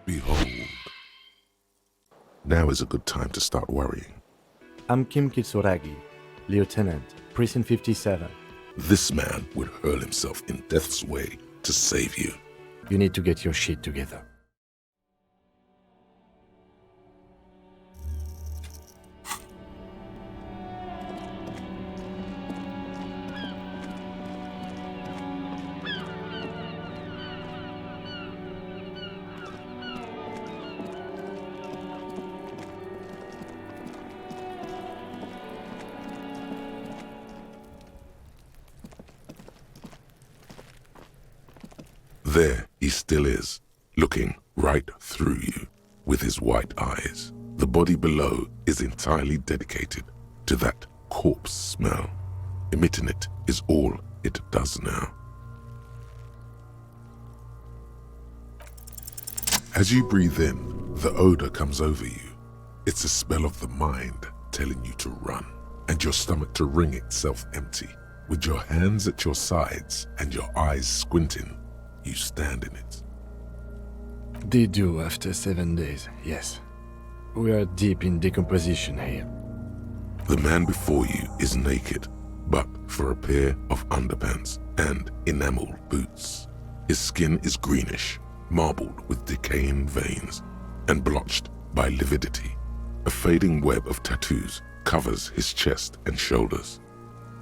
Behold. Now is a good time to start worrying. I'm Kim Kitsuragi, Lieutenant, Precinct 57. This man would hurl himself in death's way to save you. You need to get your shit together. There he still is, looking right through you with his white eyes. The body below is entirely dedicated to that corpse smell. Emitting it is all it does now. As you breathe in, the odor comes over you. It's a smell of the mind telling you to run, and your stomach to wring itself empty. With your hands at your sides and your eyes squinting, you stand in it. They do after 7 days, yes. We are deep in decomposition here. The man before you is naked, but for a pair of underpants and enamel boots. His skin is greenish, marbled with decaying veins, and blotched by lividity. A fading web of tattoos covers his chest and shoulders.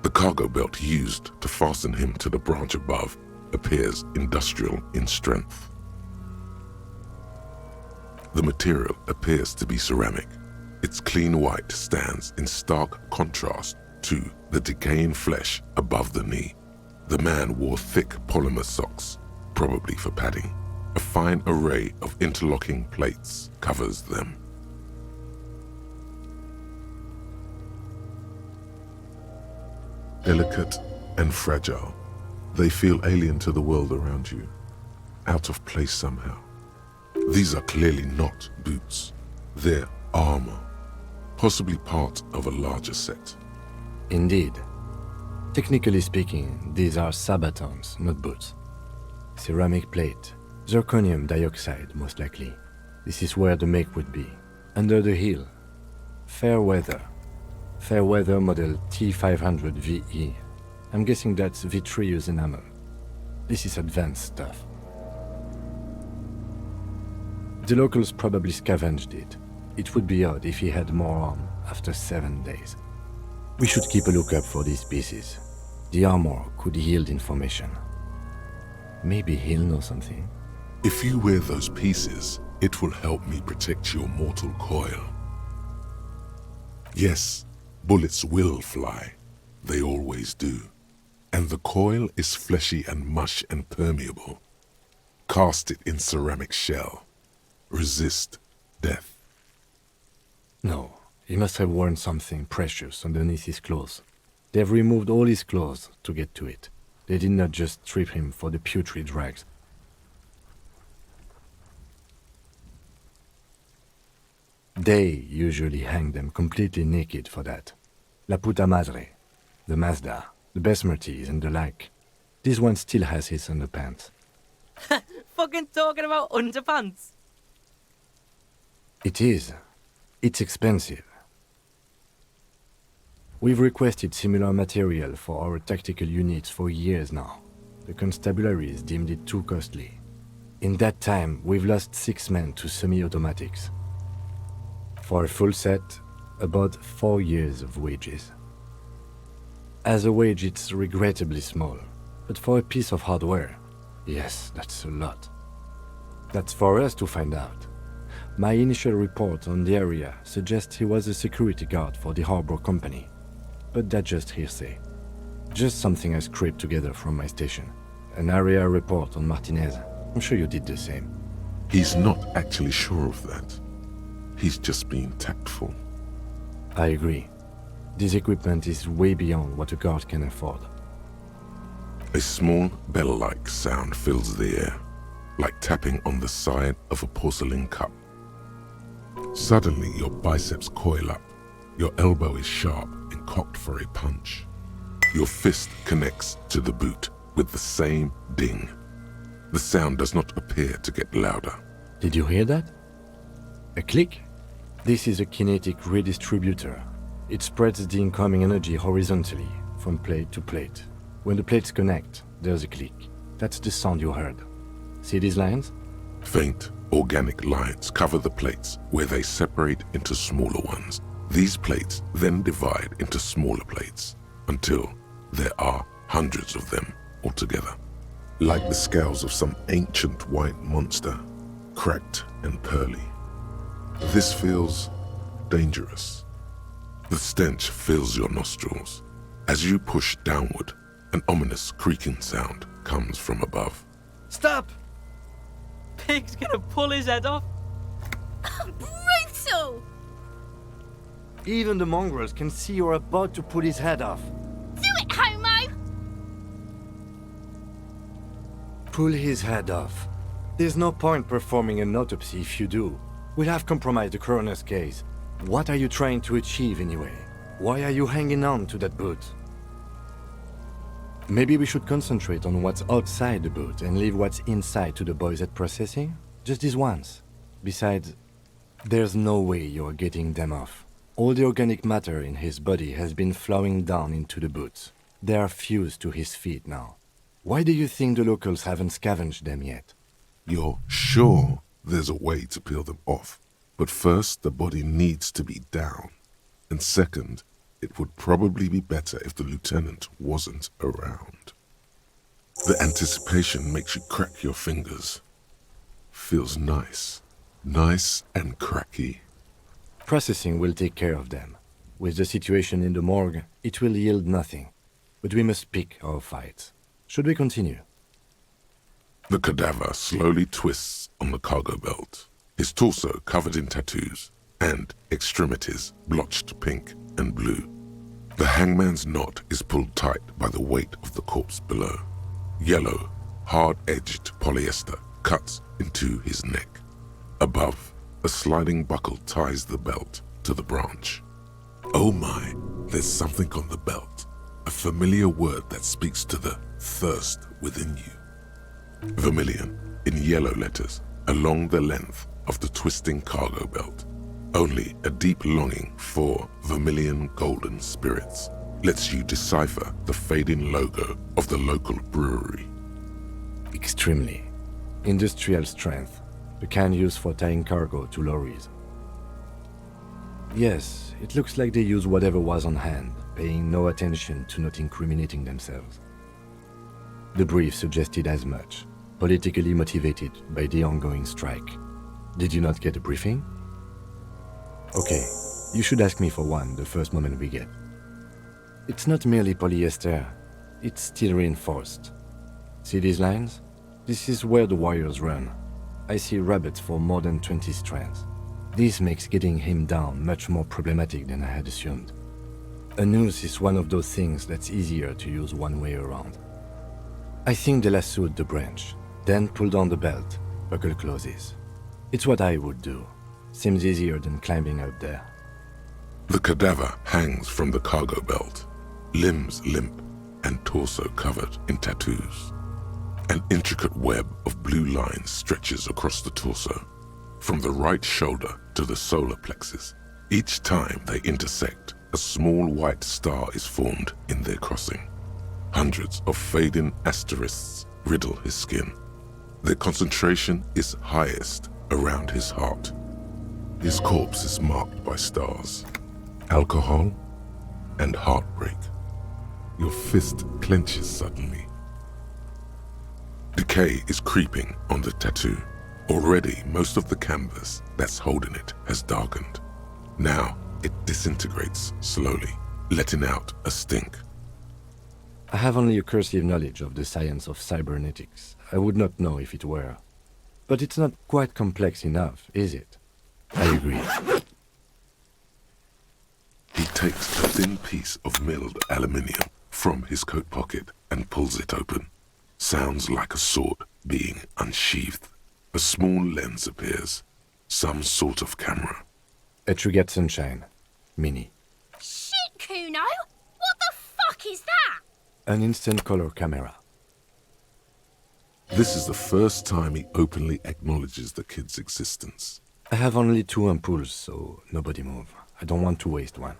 The cargo belt used to fasten him to the branch above appears industrial in strength. The material appears to be ceramic. Its clean white stands in stark contrast to the decaying flesh above the knee. The man wore thick polymer socks, probably for padding. A fine array of interlocking plates covers them. Delicate and fragile, they feel alien to the world around you, out of place somehow. These are clearly not boots. They're armor, possibly part of a larger set. Indeed. Technically speaking, these are sabatons, not boots. Ceramic plate, zirconium dioxide most likely. This is where the make would be, under the heel. Fair weather model T500 VE. I'm guessing that's vitreous enamel. This is advanced stuff. The locals probably scavenged it. It would be odd if he had more on after 7 days. We should keep a lookout for these pieces. The armor could yield information. Maybe he'll know something. If you wear those pieces, it will help me protect your mortal coil. Yes, bullets will fly. They always do. And the coil is fleshy and mush and permeable. Cast it in ceramic shell. Resist death. No, he must have worn something precious underneath his clothes. They've removed all his clothes to get to it. They did not just strip him for the putrid rags. They usually hang them completely naked for that. La puta madre, the Mazda, the Besmerties and the like. This one still has his underpants. Fucking talking about underpants. It is. It's expensive. We've requested similar material for our tactical units for years now. The constabularies deemed it too costly. In that time, we've lost 6 men to semi-automatics. For a full set, about 4 years of wages. As a wage, it's regrettably small. But for a piece of hardware, yes, that's a lot. That's for us to find out. My initial report on the area suggests he was a security guard for the harbor company. But that's just hearsay. Just something I scraped together from my station. An area report on Martinez. I'm sure you did the same. He's not actually sure of that. He's just being tactful. I agree. This equipment is way beyond what a guard can afford. A small bell-like sound fills the air, like tapping on the side of a porcelain cup. Suddenly, your biceps coil up. Your elbow is sharp and cocked for a punch. Your fist connects to the boot with the same ding. The sound does not appear to get louder. Did you hear that? A click? This is a kinetic redistributor. It spreads the incoming energy horizontally, from plate to plate. When the plates connect, there's a click. That's the sound you heard. See these lines? Faint, organic lines cover the plates where they separate into smaller ones. These plates then divide into smaller plates until there are hundreds of them altogether. Like the scales of some ancient white monster, cracked and pearly. This feels dangerous. The stench fills your nostrils. As you push downward, an ominous creaking sound comes from above. Stop! Pig's gonna pull his head off. Brutal! Even the mongrels can see you're about to pull his head off. Do it, homo! Pull his head off. There's no point performing an autopsy if you do. We'll have compromised the coroner's case. What are you trying to achieve anyway? Why are you hanging on to that boot? Maybe we should concentrate on what's outside the boot and leave what's inside to the boys at processing? Just this once. Besides, there's no way you're getting them off. All the organic matter in his body has been flowing down into the boots. They are fused to his feet now. Why do you think the locals haven't scavenged them yet? You're sure there's a way to peel them off, but first the body needs to be down. And second, it would probably be better if the lieutenant wasn't around. The anticipation makes you crack your fingers. Feels nice. Nice and cracky. Processing will take care of them. With the situation in the morgue, it will yield nothing. But we must pick our fights. Should we continue? The cadaver slowly twists on the cargo belt, his torso covered in tattoos, and extremities blotched pink and blue. The hangman's knot is pulled tight by the weight of the corpse below. Yellow, hard-edged polyester cuts into his neck. Above, a sliding buckle ties the belt to the branch. Oh my, there's something on the belt. A familiar word that speaks to the thirst within you. Vermilion, in yellow letters, along the length of the twisting cargo belt. Only a deep longing for vermilion golden spirits lets you decipher the fading logo of the local brewery. Extremely. Industrial strength, the kind used for tying cargo to lorries. Yes, it looks like they used whatever was on hand, paying no attention to not incriminating themselves. The brief suggested as much, politically motivated by the ongoing strike. Did you not get a briefing? Okay, you should ask me for one the first moment we get. It's not merely polyester, it's steel reinforced. See these lines? This is where the wires run. I see rabbits for more than 20 strands. This makes getting him down much more problematic than I had assumed. A noose is one of those things that's easier to use one way around. I think they lassoed the branch, then pulled on the belt, buckle closes. It's what I would do. Seems easier than climbing out there. The cadaver hangs from the cargo belt, limbs limp and torso covered in tattoos. An intricate web of blue lines stretches across the torso, from the right shoulder to the solar plexus. Each time they intersect, a small white star is formed in their crossing. Hundreds of fading asterisks riddle his skin. Their concentration is highest around his heart. His corpse is marked by stars, alcohol, and heartbreak. Your fist clenches suddenly. Decay is creeping on the tattoo. Already, most of the canvas that's holding it has darkened. Now, it disintegrates slowly, letting out a stink. I have only a cursive knowledge of the science of cybernetics. I would not know if it were. But it's not quite complex enough, is it? I agree. He takes a thin piece of milled aluminium from his coat pocket and pulls it open. Sounds like a sword being unsheathed. A small lens appears. Some sort of camera. A Trigat Sunshine. Mini. Shit, Kuno! What the fuck is that? An instant color camera. This is the first time he openly acknowledges the kid's existence. I have only 2 ampoules, so nobody move. I don't want to waste one.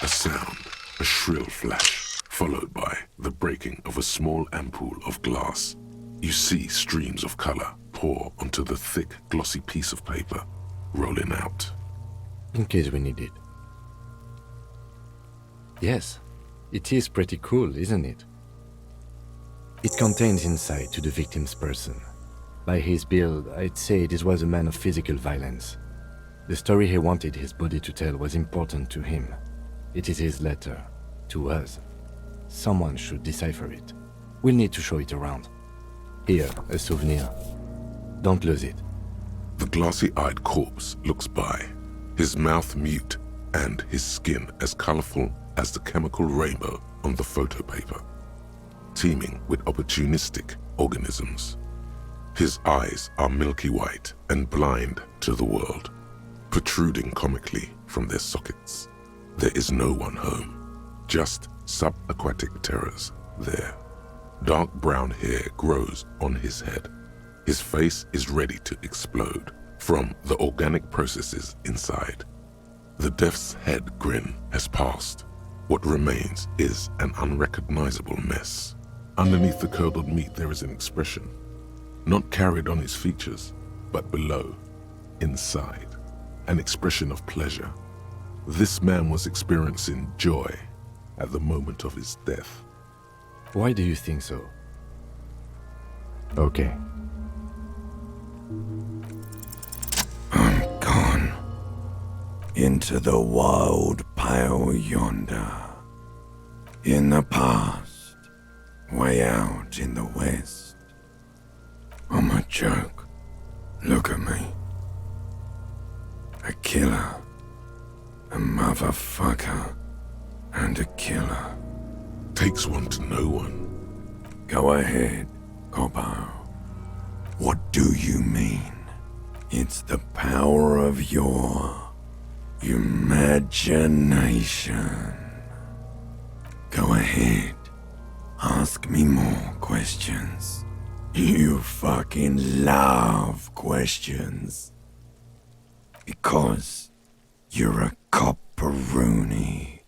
A sound, a shrill flash, followed by the breaking of a small ampoule of glass. You see streams of color pour onto the thick, glossy piece of paper, rolling out. In case we need it. Yes, it is pretty cool, isn't it? It contains insight to the victim's person. By his build, I'd say this was a man of physical violence. The story he wanted his body to tell was important to him. It is his letter, to us. Someone should decipher it. We'll need to show it around. Here, a souvenir. Don't lose it. The glossy-eyed corpse looks by, his mouth mute and his skin as colorful as the chemical rainbow on the photo paper, teeming with opportunistic organisms. His eyes are milky white and blind to the world, protruding comically from their sockets. There is no one home, just subaquatic terrors there. Dark brown hair grows on his head. His face is ready to explode from the organic processes inside. The death's head grin has passed. What remains is an unrecognizable mess. Underneath the curdled meat there is an expression, not carried on his features, but below, inside, an expression of pleasure. This man was experiencing joy at the moment of his death. Why do you think so? Okay. I'm gone into the wild pale yonder. In the past, way out in the west. I'm a joke. Look at me. A killer. A motherfucker. And a killer. Takes one to know one. Go ahead, Coppo. What do you mean? It's the power of your imagination. Go ahead. Ask me more questions. You fucking love questions. Because you're a copperoonie.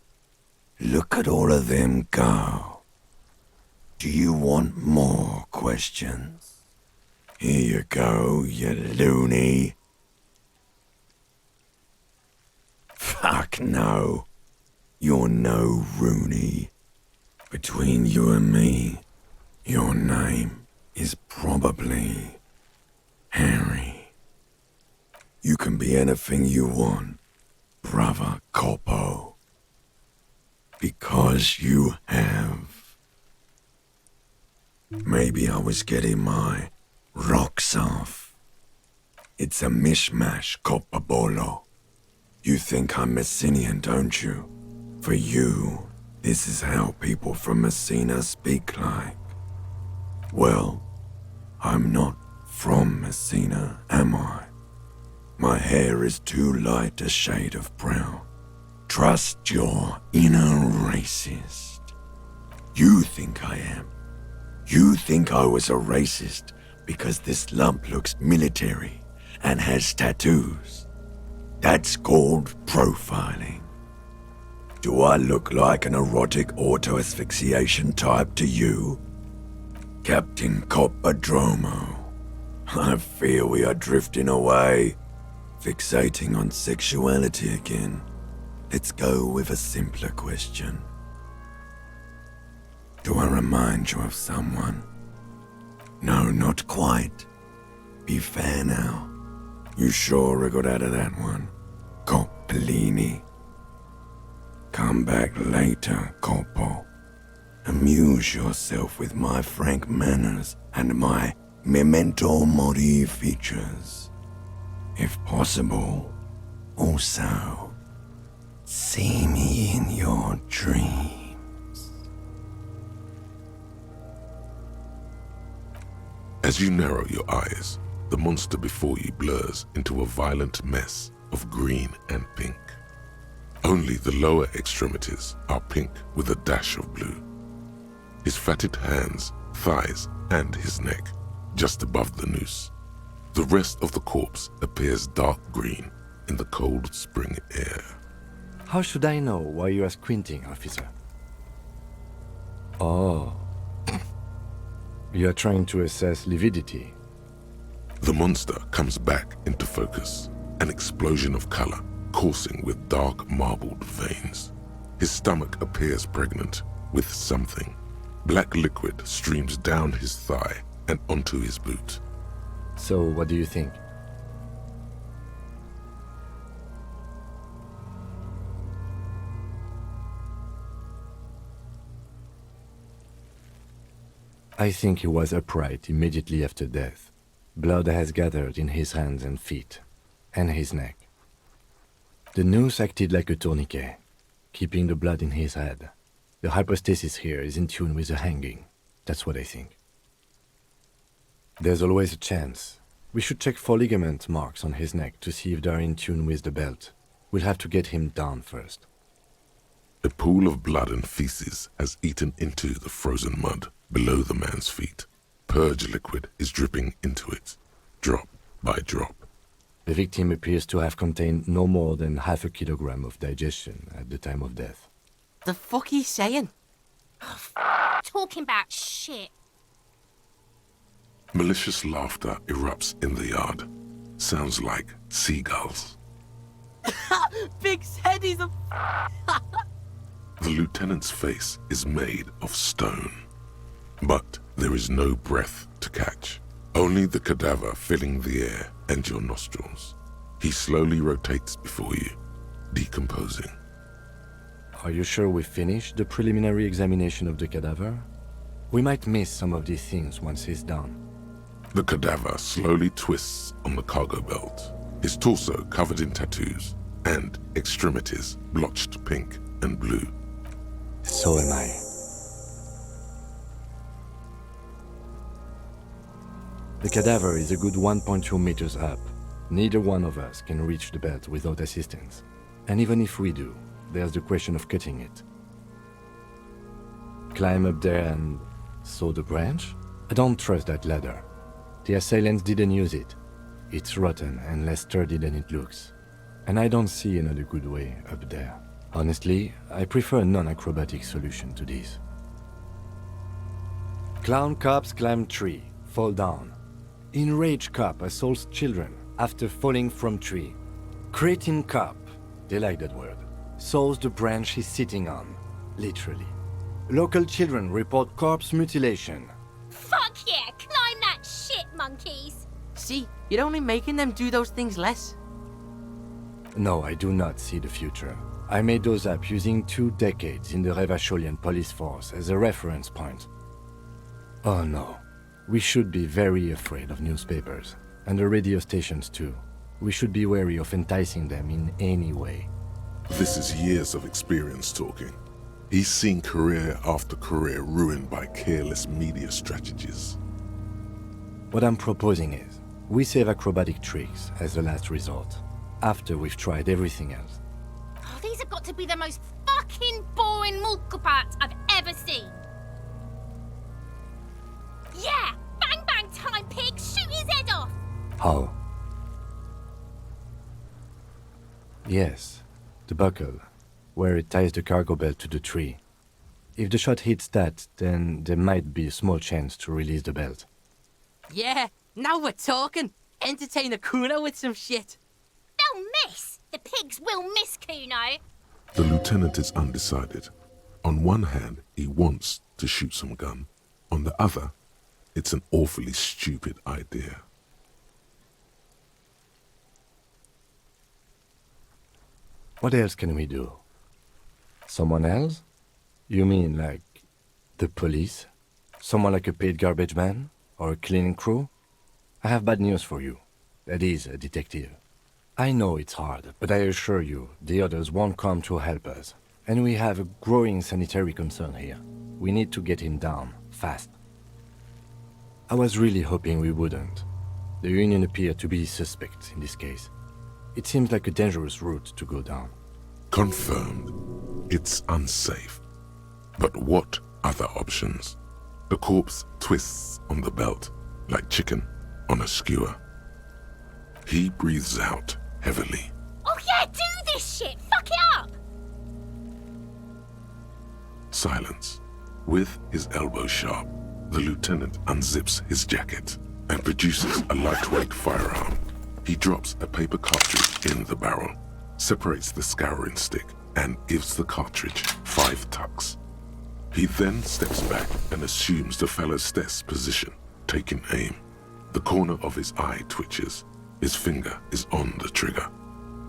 Look at all of them go. Do you want more questions? Here you go, you loony. Fuck no. You're no Rooney. Between you and me, your name is probably Harry. You can be anything you want, brother Coppo. Because you have. Maybe I was getting my rocks off. It's a mishmash, Coppabolo. You think I'm Messinian, don't you? For you, this is how people from Messina speak like. Well, I'm not from Messina, am I? My hair is too light a shade of brown. Trust your inner racist. You think I am. You think I was a racist because this lump looks military and has tattoos. That's called profiling. Do I look like an erotic auto-asphyxiation type to you? Captain Coppadromo, I fear we are drifting away, fixating on sexuality again. Let's go with a simpler question. Do I remind you of someone? No, not quite. Be fair now. You sure I got out of that one, Coppellini. Come back later, Coppo. Amuse yourself with my frank manners and my memento mori features. If possible, also, see me in your dreams. As you narrow your eyes, the monster before you blurs into a violent mess of green and pink. Only the lower extremities are pink with a dash of blue. his fatted hands, thighs, and his neck, just above the noose. The rest of the corpse appears dark green in the cold spring air. How should I know why you are squinting, officer? Oh. You are trying to assess lividity. The monster comes back into focus, an explosion of color coursing with dark marbled veins. His stomach appears pregnant with something. Black liquid streams down his thigh and onto his boot. So, what do you think? I think he was upright immediately after death. Blood has gathered in his hands and feet, and his neck. The noose acted like a tourniquet, keeping the blood in his head. The hypostasis here is in tune with the hanging. That's what I think. There's always a chance. We should check for ligament marks on his neck to see if they're in tune with the belt. We'll have to get him down first. A pool of blood and feces has eaten into the frozen mud below the man's feet. Purge liquid is dripping into it, drop by drop. The victim appears to have contained no more than half a kilogram of digestion at the time of death. The fuck he's saying? Talking about shit. Malicious laughter erupts in the yard. Sounds like seagulls. Big said he's a... The lieutenant's face is made of stone. But there is no breath to catch. Only the cadaver filling the air and your nostrils. He slowly rotates before you, decomposing. Are you sure we finished the preliminary examination of the cadaver? We might miss some of these things once he's done. The cadaver slowly twists on the cargo belt, his torso covered in tattoos, and extremities blotched pink and blue. So am I. The cadaver is a good 1.2 meters up. Neither one of us can reach the belt without assistance. And even if we do, there's the question of cutting it. Climb up there and saw the branch? I don't trust that ladder. The assailants didn't use it. It's rotten and less sturdy than it looks. And I don't see another good way up there. Honestly, I prefer a non-acrobatic solution to this. Clown cops climb tree, fall down. Enraged cop assaults children after falling from tree. Cretin cop, they like that word, saws the branch he's sitting on, literally. Local children report corpse mutilation. Fuck yeah, climb that shit, monkeys. See, you're only making them do those things less. No, I do not see the future. I made those up using 2 decades in the Revacholian police force as a reference point. Oh no. We should be very afraid of newspapers, and the radio stations too. We should be wary of enticing them in any way. This is years of experience talking. He's seen career after career ruined by careless media strategies. What I'm proposing is, we save acrobatic tricks as a last resort, after we've tried everything else. Oh, these have got to be the most fucking boring multiparts I've ever seen. Yeah! Bang bang time, pig! Shoot his head off! How? Yes, the buckle, where it ties the cargo belt to the tree. If the shot hits that, then there might be a small chance to release the belt. Yeah, now we're talking. Entertain a Kuno with some shit. They'll miss! The pigs will miss Kuno! The lieutenant is undecided. On one hand, he wants to shoot some gun. On the other, it's an awfully stupid idea. What else can we do? Someone else? You mean like the police? Someone like a paid garbage man? Or a cleaning crew? I have bad news for you. That is a detective. I know it's hard, but I assure you, the others won't come to help us. And we have a growing sanitary concern here. We need to get him down, fast. I was really hoping we wouldn't. The Union appeared to be suspect in this case. It seems like a dangerous route to go down. Confirmed. It's unsafe. But what other options? The corpse twists on the belt like chicken on a skewer. He breathes out heavily. Oh yeah, do this shit! Fuck it up! Silence. With his elbow sharp, the lieutenant unzips his jacket and produces a lightweight firearm. He drops a paper cartridge in the barrel, separates the scouring stick, and gives the cartridge 5 tucks. He then steps back and assumes the fellow's desk position, taking aim. The corner of his eye twitches. His finger is on the trigger.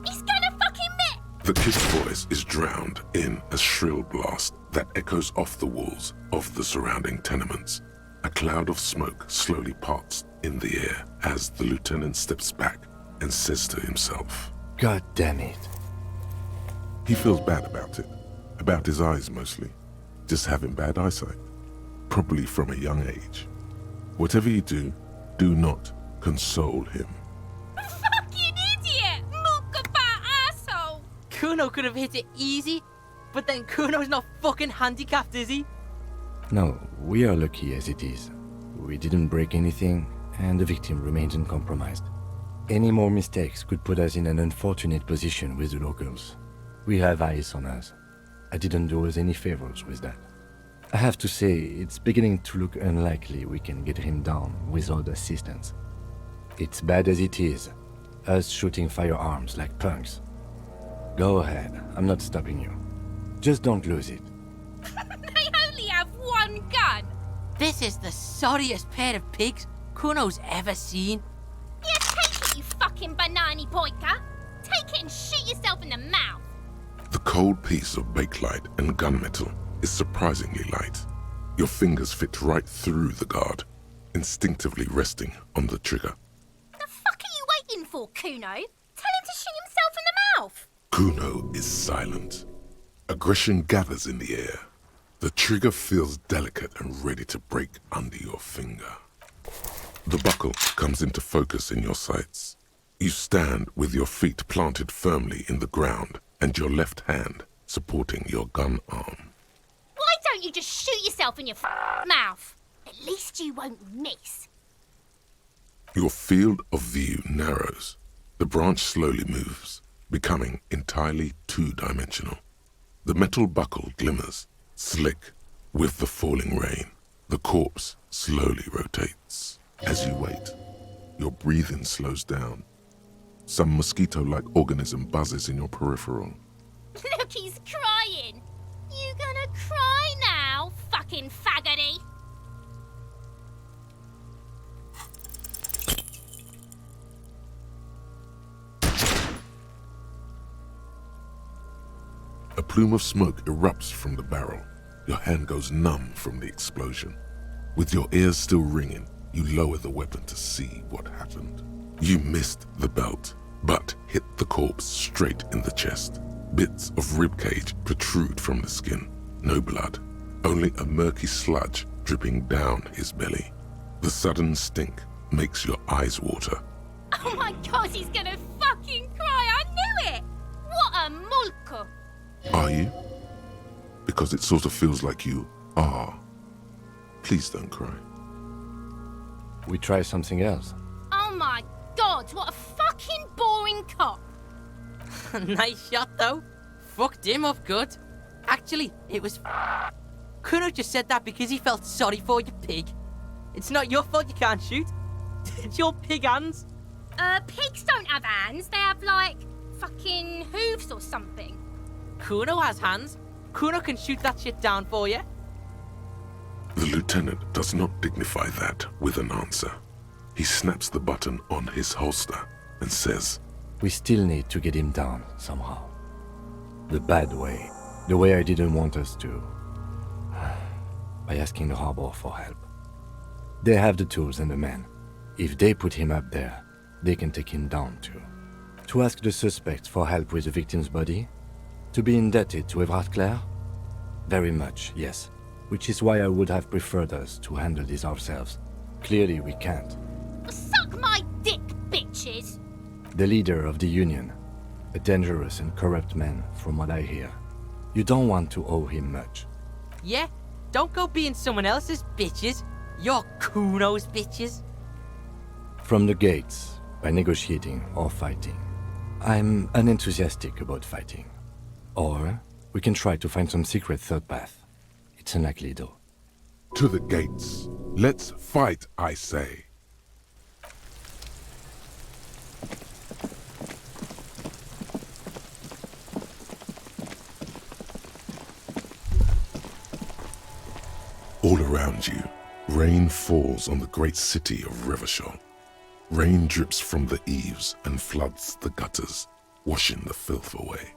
He's gonna fucking miss! The kid's voice is drowned in a shrill blast that echoes off the walls of the surrounding tenements. A cloud of smoke slowly parts in the air as the lieutenant steps back and says to himself, God damn it. he feels bad about it. About his eyes mostly. Just having bad eyesight. Probably from a young age. Whatever you do, do not console him. Fucking idiot! Mulkapat asshole! Kuno could have hit it easy, but then Kuno's not fucking handicapped, is he? No, we are lucky as it is. We didn't break anything, and the victim remains uncompromised. Any more mistakes could put us in an unfortunate position with the locals. We have eyes on us. I didn't do us any favors with that. I have to say, it's beginning to look unlikely we can get him down without assistance. It's bad as it is, us shooting firearms like punks. Go ahead, I'm not stopping you. Just don't lose it. They only have one gun! This is the sorriest pair of pigs Kuno's ever seen. Yeah, take it, you fucking banani boyka! Take it and shoot yourself in the mouth! The cold piece of bakelite and gunmetal is surprisingly light. Your fingers fit right through the guard, instinctively resting on the trigger. The fuck are you waiting for, Kuno? Tell him to shoot himself in the mouth! Kuno is silent. Aggression gathers in the air. The trigger feels delicate and ready to break under your finger. The buckle comes into focus in your sights. You stand with your feet planted firmly in the ground and your left hand supporting your gun arm. Why don't you just shoot yourself in your mouth? At least you won't miss. Your field of view narrows. The branch slowly moves, becoming entirely two-dimensional. The metal buckle glimmers, slick with the falling rain. The corpse slowly rotates. As you wait, your breathing slows down. Some mosquito-like organism buzzes in your peripheral. Look, he's crying. You gonna cry now, fucking faggoty? A plume of smoke erupts from the barrel. Your hand goes numb from the explosion. With your ears still ringing, you lower the weapon to see what happened. You missed the belt, but hit the corpse straight in the chest. Bits of ribcage protrude from the skin. No blood, only a murky sludge dripping down his belly. The sudden stink makes your eyes water. Oh my god, he's gonna fucking cry, I knew it! What a mulko! Are you? Because it sort of feels like you are. Please don't cry. We try something else. Oh my god, what a fucking boring cop! Nice shot, though. Fucked him up good. Actually, it was Kuno just said that because he felt sorry for you, pig. It's not your fault you can't shoot. It's your pig hands. Pigs don't have hands, they have like fucking hooves or something. Kuno has hands. Kuno can shoot that shit down for you. The lieutenant does not dignify that with an answer. He snaps the button on his holster and says, We still need to get him down somehow. The bad way. The way I didn't want us to. By asking the harbor for help. They have the tools and the men. If they put him up there, they can take him down too. To ask the suspects for help with the victim's body? To be indebted to Everard Clare? Very much, yes. Which is why I would have preferred us to handle this ourselves. Clearly we can't. Suck my dick, bitches! The leader of the Union. A dangerous and corrupt man, from what I hear. You don't want to owe him much. Yeah, Don't go being someone else's bitches. You're Kuno's bitches. From the gates, by negotiating or fighting. I'm unenthusiastic about fighting. Or we can try to find some secret third path. It's unlikely though. To the gates. Let's fight, I say. All around you, rain falls on the great city of Revachol. Rain drips from the eaves and floods the gutters, washing the filth away.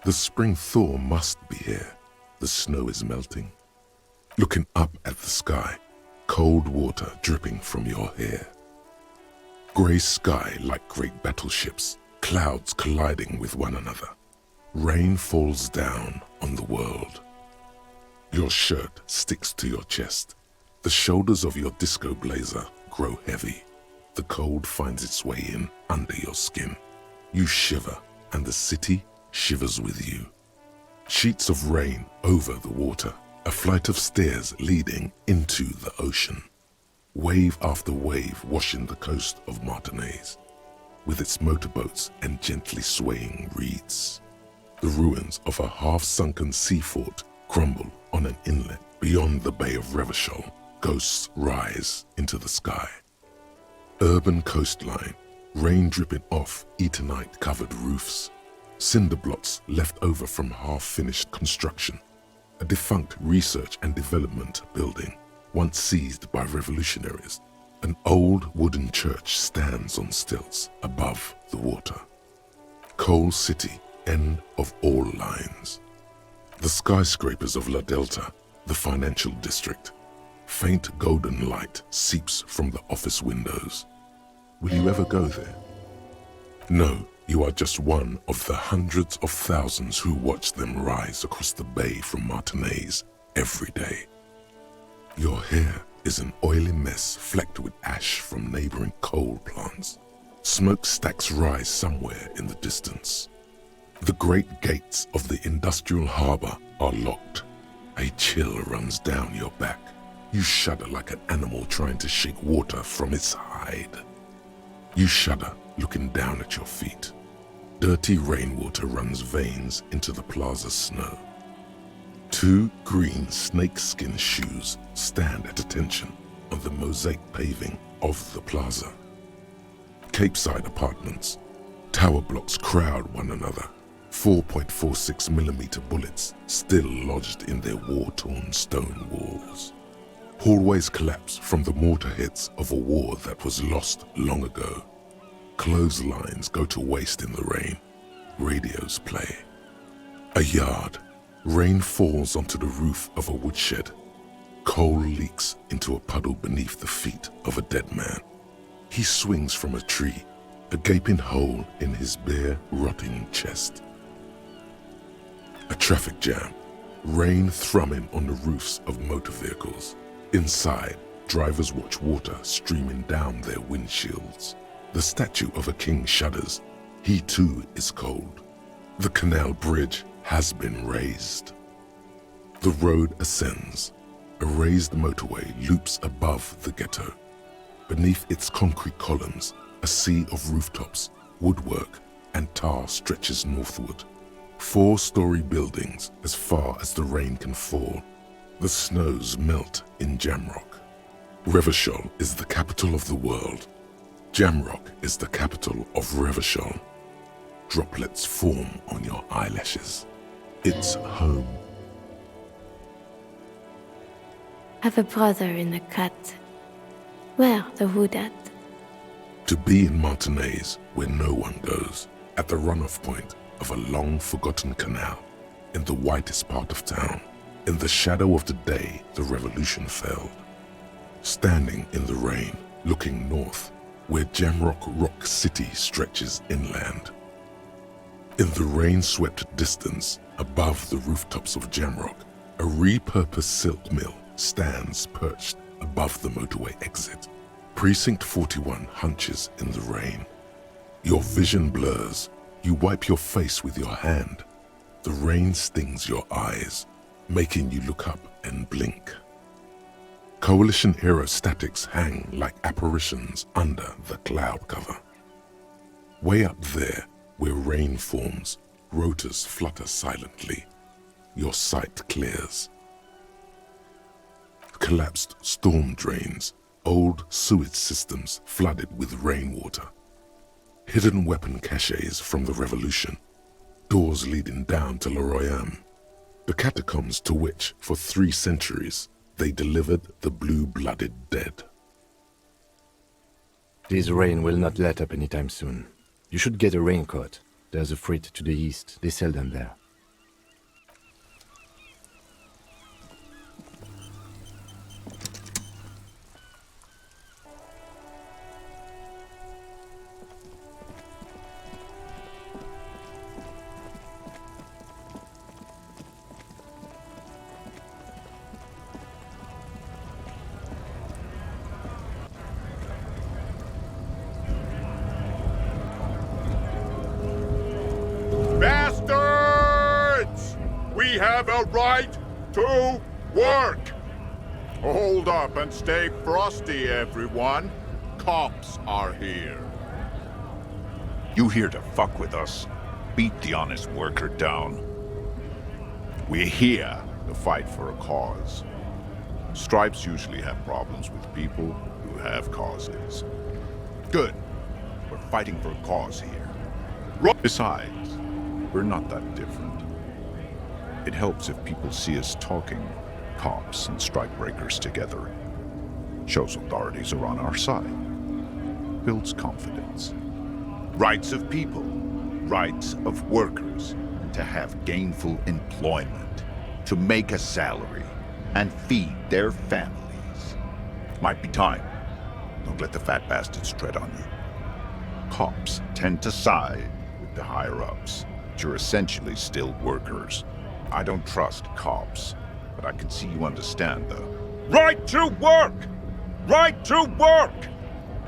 The spring thaw must be here. The snow is melting. Looking up at the sky, cold water dripping from your hair. Grey sky like great battleships, clouds colliding with one another. Rain falls down on the world. Your shirt sticks to your chest. The shoulders of your disco blazer grow heavy. The cold finds its way in under your skin. You shiver, and the city shivers with you. Sheets of rain over the water, a flight of stairs leading into the ocean. Wave after wave washing the coast of Martinaise, with its motorboats and gently swaying reeds. The ruins of a half-sunken sea fort crumble on an inlet beyond the Bay of Revachol. Ghosts rise into the sky. Urban coastline, rain dripping off Eternite-covered roofs. Cinder blots left over from half-finished construction. A defunct research and development building, once seized by revolutionaries. An old wooden church stands on stilts above the water. Coal City, end of all lines. The skyscrapers of La Delta, the financial district. Faint golden light seeps from the office windows. Will you ever go there? No, you are just one of the hundreds of thousands who watch them rise across the bay from Martinaise every day. Your hair is an oily mess flecked with ash from neighboring coal plants. Smokestacks rise somewhere in the distance. The great gates of the industrial harbor are locked. A chill runs down your back. You shudder like an animal trying to shake water from its hide. You shudder looking down at your feet. Dirty rainwater runs veins into the plaza's snow. Two green snakeskin shoes stand at attention on the mosaic paving of the plaza. Capeside apartments. Tower blocks crowd one another. 4.46mm bullets still lodged in their war-torn stone walls. Hallways collapse from the mortar hits of a war that was lost long ago. Clotheslines go to waste in the rain. Radios play. A yard. Rain falls onto the roof of a woodshed. Coal leaks into a puddle beneath the feet of a dead man. He swings from a tree, a gaping hole in his bare, rotting chest. A traffic jam. Rain thrumming on the roofs of motor vehicles. Inside, drivers watch water streaming down their windshields. The statue of a king shudders. He too is cold. The canal bridge has been raised. The road ascends. A raised motorway loops above the ghetto. Beneath its concrete columns, a sea of rooftops, woodwork, and tar stretches northward. 4-story buildings as far as the rain can fall. The snows melt in Jamrock. Revachol is the capital of the world. Jamrock is the capital of Revachol. Droplets form on your eyelashes. It's home. Have a brother in the cut. Where the hood at? To be in Martinaise, where no one goes, at the runoff point of a long-forgotten canal, in the whitest part of town, in the shadow of the day the revolution fell. Standing in the rain, looking north, where Jamrock Rock City stretches inland. In the rain-swept distance, above the rooftops of Jamrock, a repurposed silk mill stands perched above the motorway exit. Precinct 41 hunches in the rain. Your vision blurs. You wipe your face with your hand. The rain stings your eyes. making you look up and blink. Coalition aerostatics hang like apparitions under the cloud cover. Way up there, where rain forms, rotors flutter silently. Your sight clears. Collapsed storm drains, old sewage systems flooded with rainwater. Hidden weapon caches from the Revolution. Doors leading down to Loroyam. The catacombs to which, for 3 centuries, they delivered the blue-blooded dead. This rain will not let up anytime soon. You should get a raincoat. There's a freight to the east. They sell them there. Bastards! We have a right to work! Hold up and stay frosty, everyone. Cops are here. You here to fuck with us? Beat the honest worker down. We're here to fight for a cause. Stripes usually have problems with people who have causes. Good. We're fighting for a cause here. Besides, we're not that different. It helps if people see us talking, cops and strikebreakers together. Shows authorities are on our side. Builds confidence. Rights of people, rights of workers, to have gainful employment, to make a salary, and feed their families. Might be time. Don't let the fat bastards tread on you. Cops tend to side with the higher-ups, but you're essentially still workers. I don't trust cops, but I can see you understand the right to work! Right to work!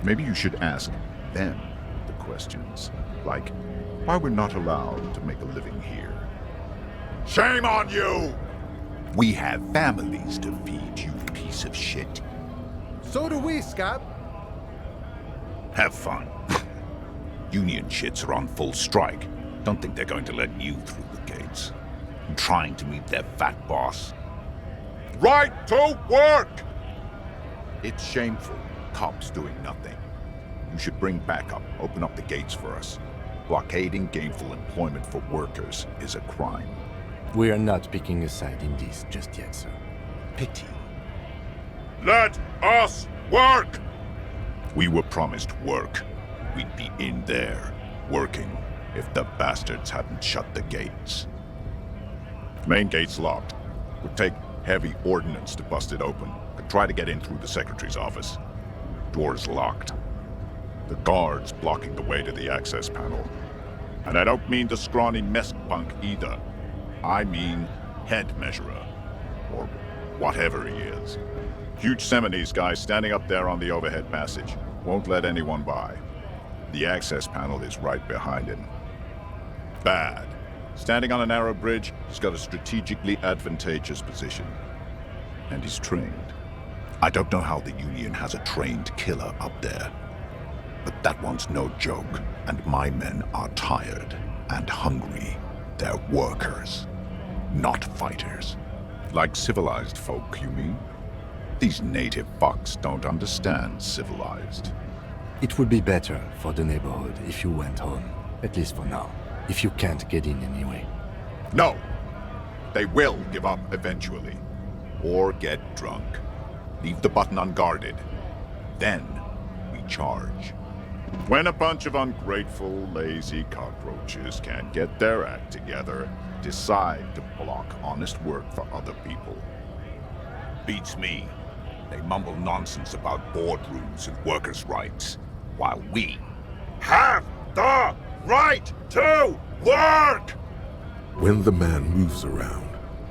Maybe you should ask them the questions, like why we're not allowed to make a living here. Shame on you! We have families to feed, you piece of shit. So do we, Scab. Have fun. Union shits are on full strike. Don't think they're going to let you through the gates. I'm trying to meet their fat boss. Right to work! It's shameful. Cops doing nothing. You should bring backup. Open up the gates for us. Blockading gainful employment for workers is a crime. We are not picking a side in this just yet, sir. Pity. Let us work! We were promised work. We'd be in there, working, if the bastards hadn't shut the gates. Main gate's locked. Would take heavy ordnance to bust it open. Could try to get in through the secretary's office. Door's locked. The guard's blocking the way to the access panel. And I don't mean the scrawny mess punk either. I mean head measurer. Or whatever he is. Huge Seminese guy standing up there on the overhead passage. Won't let anyone by. The access panel is right behind him. Bad. Standing on a narrow bridge, he's got a strategically advantageous position. And he's trained. I don't know how the Union has a trained killer up there. But that one's no joke, and my men are tired and hungry. They're workers, not fighters. Like civilized folk, you mean? These native fucks don't understand civilized. It would be better for the neighborhood if you went home, at least for now, if you can't get in anyway. No! They will give up eventually. Or get drunk. Leave the button unguarded. Then we charge. When a bunch of ungrateful, lazy cockroaches can't get their act together, decide to block honest work for other people. Beats me. They mumble nonsense about boardrooms and workers' rights, while we have the right to work! When the man moves around,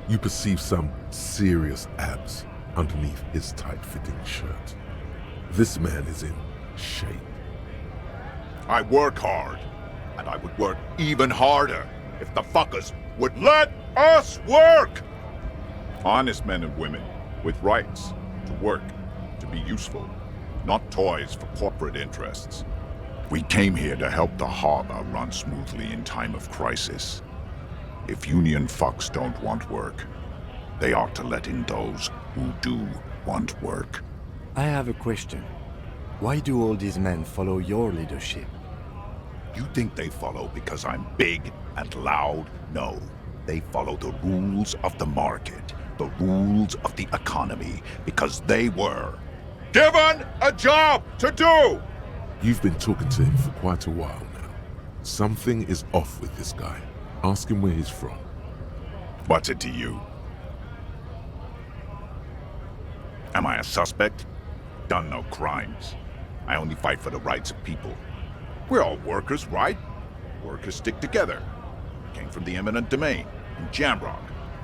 you perceive some serious abs underneath his tight-fitting shirt. This man is in shape. I work hard, and I would work even harder if the fuckers would let us work! Honest men and women with rights to work, to be useful, not toys for corporate interests. We came here to help the harbor run smoothly in time of crisis. If union fucks don't want work, they ought to let in those who do want work. I have a question. Why do all these men follow your leadership? You think they follow because I'm big and loud? No. They follow the rules of the market, the rules of the economy, because they were given a job to do! You've been talking to him for quite a while now. Something is off with this guy. Ask him where he's from. What's it to you? Am I a suspect? Done no crimes. I only fight for the rights of people. We're all workers, right? Workers stick together. Came from the eminent domain, in Jamrock.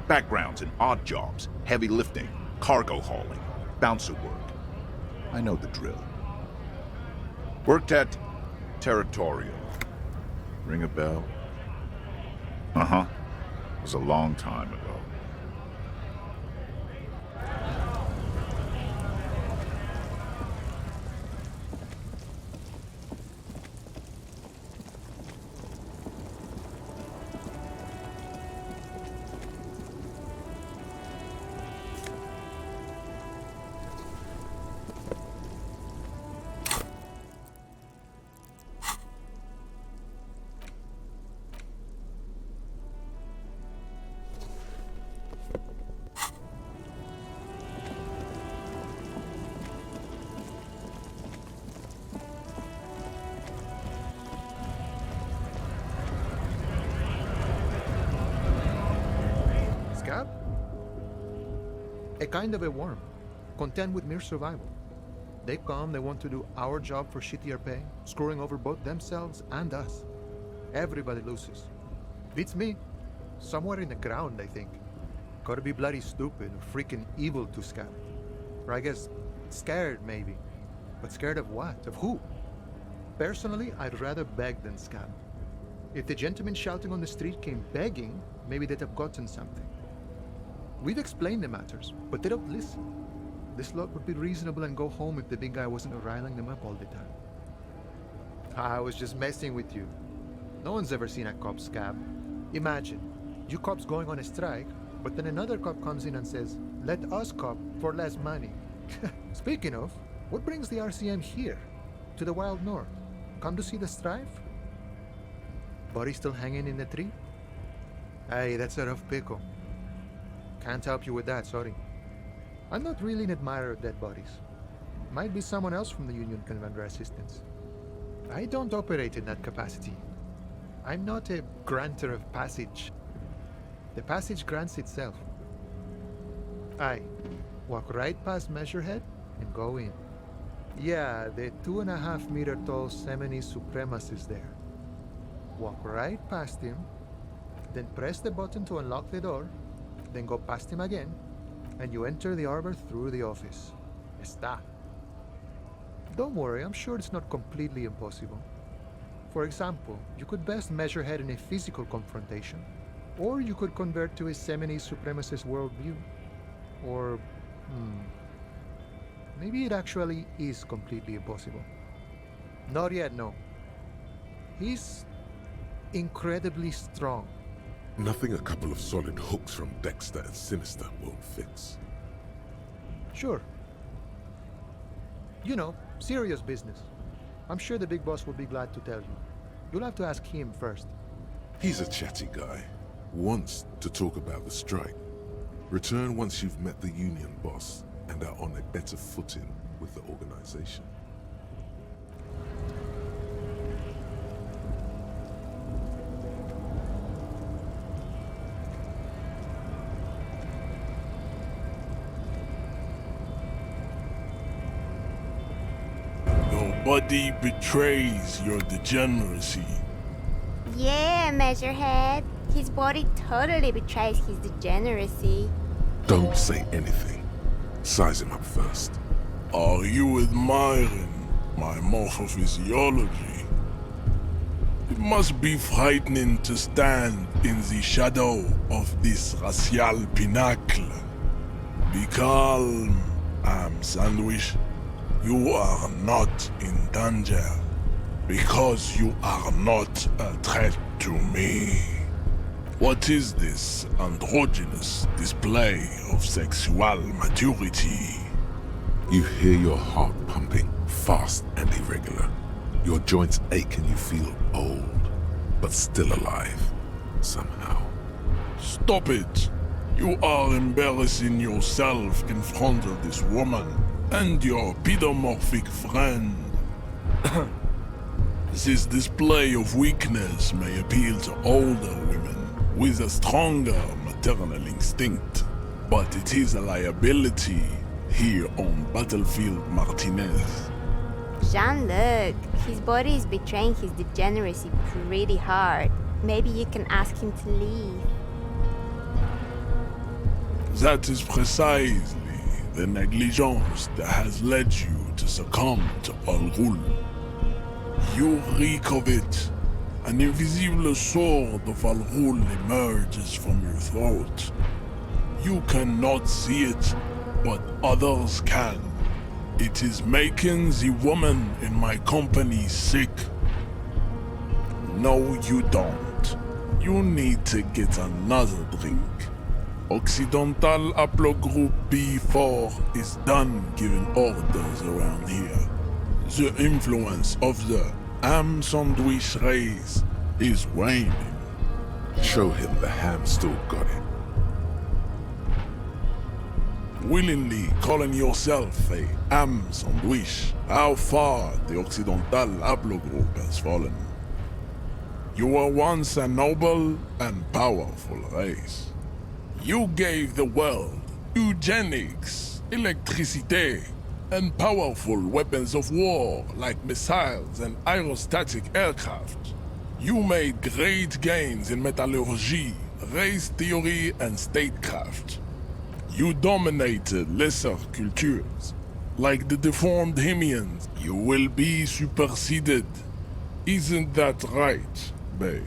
Backgrounds in odd jobs, heavy lifting, cargo hauling, bouncer work. I know the drill. Worked at Territorial. Ring a bell? Uh-huh. It was a long time ago. Scab? A kind of a worm, content with mere survival. They come, they want to do our job for shittier pay, screwing over both themselves and us. Everybody loses. Beats me. Somewhere in the ground, I think. Gotta be bloody stupid or freaking evil to Scab. Or I guess, scared maybe. But scared of what? Of who? Personally, I'd rather beg than Scab. If the gentleman shouting on the street came begging, maybe they'd have gotten something. We've explained the matters, but they don't listen. This lot would be reasonable and go home if the big guy wasn't riling them up all the time. I was just messing with you. No one's ever seen a cop Scab. Imagine, you cops going on a strike, but then another cop comes in and says, "Let us cop for less money." Speaking of, what brings the RCM here? To the wild north? Come to see the strife? Body still hanging in the tree? Hey, that's a rough pickle. Can't help you with that, sorry. I'm not really an admirer of dead bodies. Might be someone else from the Union can render assistance. I don't operate in that capacity. I'm not a granter of passage. The passage grants itself. Aye, walk right past Measurehead and go in. Yeah, the 2.5-meter tall Semini Supremus is there. Walk right past him, then press the button to unlock the door, then go past him again, and you enter the arbor through the office. Está. Don't worry, I'm sure it's not completely impossible. For example, you could best measure head in a physical confrontation, or you could convert to a Semini supremacist worldview. Or, maybe it actually is completely impossible. Not yet, no. He's incredibly strong. Nothing a couple of solid hooks from Dexter and Sinister won't fix. Sure. You know, serious business. I'm sure the big boss will be glad to tell you. You'll have to ask him first. He's a chatty guy. Wants to talk about the strike. Return once you've met the union boss and are on a better footing with the organization. Nobody betrays your degeneracy. Yeah, Measurehead. His body totally betrays his degeneracy. Don't say anything. Size him up first. Are you admiring my morphophysiology? It must be frightening to stand in the shadow of this racial pinnacle Be calm, Sandwich. You are not in danger because you are not a threat to me. What is this androgynous display of sexual maturity? You hear your heart pumping fast and irregular. Your joints ache and you feel old, but still alive, somehow. Stop it! You are embarrassing yourself in front of this woman and your pedomorphic friend. This display of weakness may appeal to older women with a stronger maternal instinct, but it is a liability here on Battlefield Martinez. Jean-Luc, his body is betraying his degeneracy pretty hard. Maybe you can ask him to leave. That is precisely the negligence that has led you to succumb to Al Ghul. You reek of it. An invisible sword of Al Ghul emerges from your throat. You cannot see it, but others can. It is making the woman in my company sick. No, you don't. You need to get another drink. Occidental Haplogroup B4 is done giving orders around here. The influence of the ham sandwich race is waning. Show him the ham still got it. Willingly calling yourself a ham sandwich, how far the Occidental Haplogroup has fallen. You were once a noble and powerful race. You gave the world eugenics, electricity, and powerful weapons of war like missiles and aerostatic aircraft. You made great gains in metallurgy, race theory, and statecraft. You dominated lesser cultures, like the deformed Hemians. You will be superseded. Isn't that right, babe?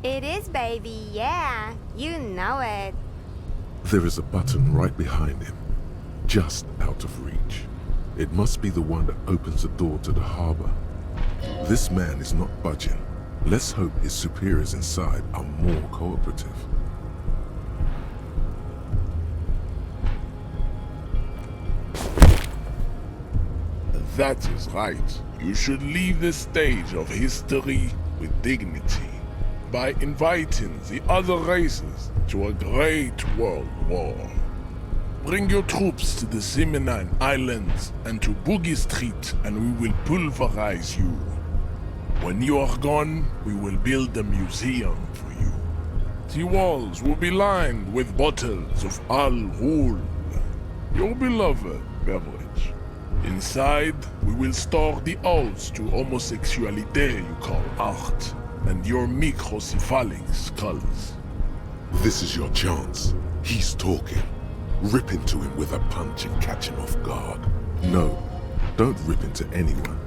It is, baby, yeah. You know it. There is a button right behind him, just out of reach. It must be the one that opens the door to the harbor. This man is not budging. Let's hope his superiors inside are more cooperative. That is right. You should leave the stage of history with dignity by inviting the other races to a great world war. Bring your troops to the Simonine Islands and to Boogie Street and we will pulverize you. When you are gone, we will build a museum for you. The walls will be lined with bottles of Al Ghul, your beloved beverage. Inside, we will store the odes to homosexuality you call art, and your microcephalic skulls. This is your chance. He's talking. Rip into him with a punch and catch him off guard. No, don't rip into anyone.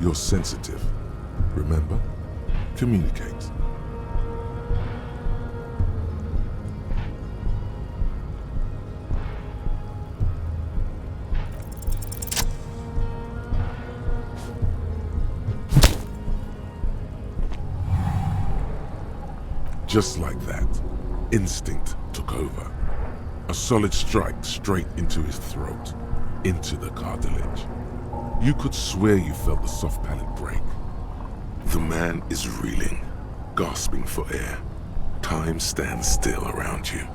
You're sensitive. Remember? Communicate. Just like that, instinct took over. A solid strike straight into his throat, into the cartilage. You could swear you felt the soft palate break. The man is reeling, gasping for air. Time stands still around you.